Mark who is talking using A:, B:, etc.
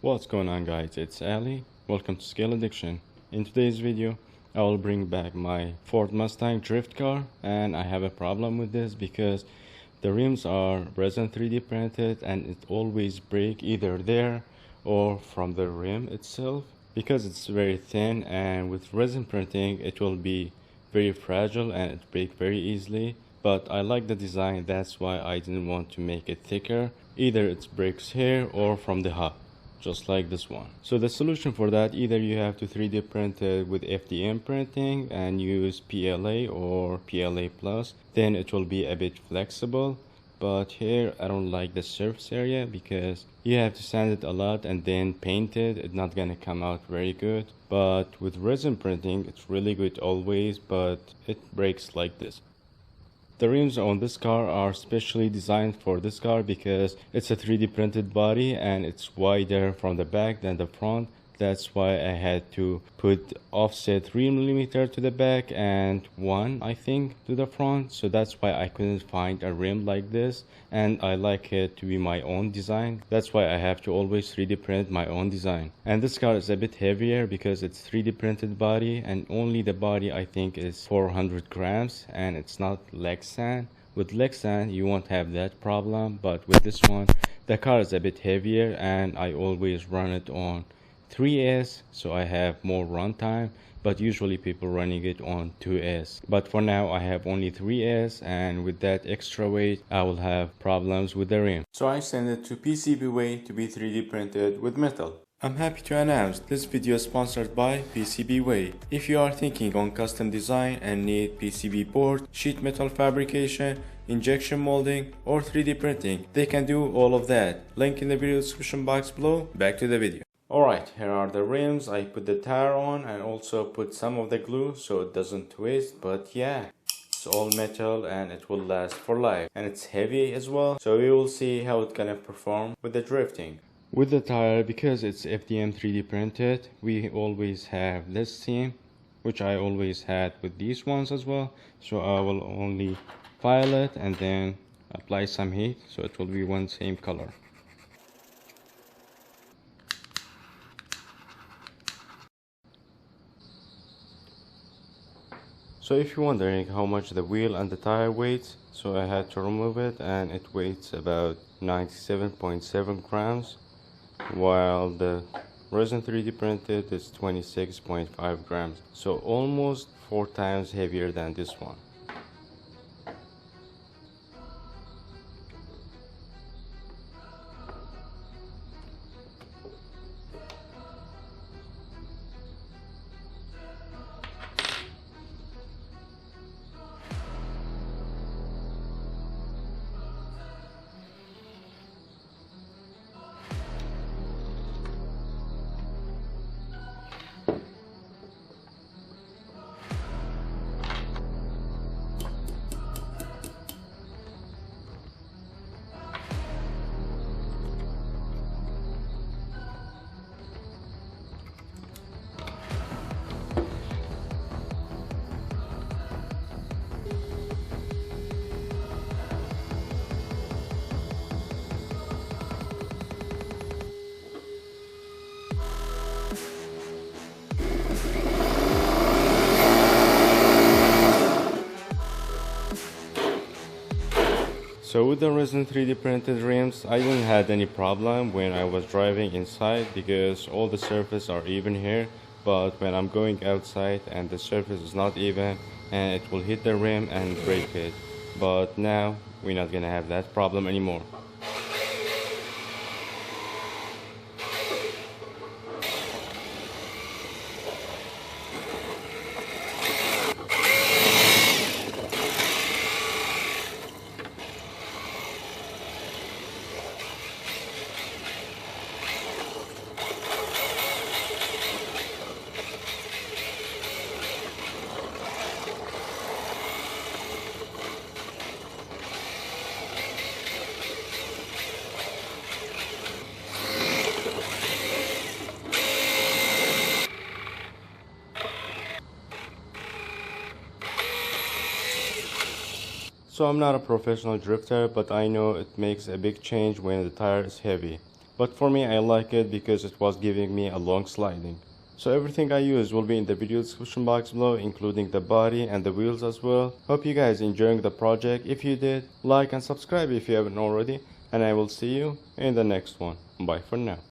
A: What's going on, guys? It's Ali. Welcome to Scale Addiction. In today's video I will bring back my Ford Mustang drift car, and I have a problem with this because the rims are resin 3D printed and it always break either there or from the rim itself because it's very thin, and with resin printing it will be very fragile and it break very easily. But I like the design, that's why I didn't want to make it thicker. Either it breaks here or from the hub, just like this one. So the solution for that, either you have to 3D print it with FDM printing and use PLA or PLA plus, then it will be a bit flexible. But here I don't like the surface area because you have to sand it a lot and then paint it. It's not gonna come out very good. But with resin printing it's really good always, but it breaks like this. The rims on this car are specially designed for this car because it's a 3D printed body and it's wider from the back than the front. That's why I had to put offset 3mm to the back and 1 I think to the front. So that's why I couldn't find a rim like this, and I like it to be my own design. That's why I have to always 3D print my own design. And this car is a bit heavier because it's 3D printed body, and only the body I think is 400 grams, and it's not Lexan. With Lexan you won't have that problem, but with this one the car is a bit heavier and I always run it on 3S, so I have more runtime, but usually people running it on 2S. But for now I have only 3S, and with that extra weight I will have problems with the rim. So I send it to PCBWay to be 3D printed with metal. I'm happy to announce this video is sponsored by PCBWay. If you are thinking on custom design and need PCB board, sheet metal fabrication, injection molding or 3D printing, they can do all of that. Link in the video description box below. Back to the video. Alright, here are the rims. I put the tire on and also put some of the glue so it doesn't twist, but yeah, it's all metal and it will last for life, and it's heavy as well, so we will see how it's gonna perform with the drifting. With the tire, because it's FDM 3D printed, we always have this seam, which I always had with these ones as well, so I will only file it and then apply some heat so it will be one same color. So if you're wondering how much the wheel and the tire weighs, so I had to remove it and it weighs about 97.7 grams, while the resin 3D printed is 26.5 grams, so almost 4 times heavier than this one. So with the resin 3D printed rims, I didn't have any problem when I was driving inside because all the surface are even here, but when I'm going outside and the surface is not even and it will hit the rim and break it. But now we're not gonna have that problem anymore. So I'm not a professional drifter, but I know it makes a big change when the tire is heavy. but for me I like it because it was giving me a long sliding. So everything I use will be in the video description box below, including the body and the wheels as well. Hope you guys enjoying the project. If you did, like and subscribe if you haven't already, and I will see you in the next one. Bye for now.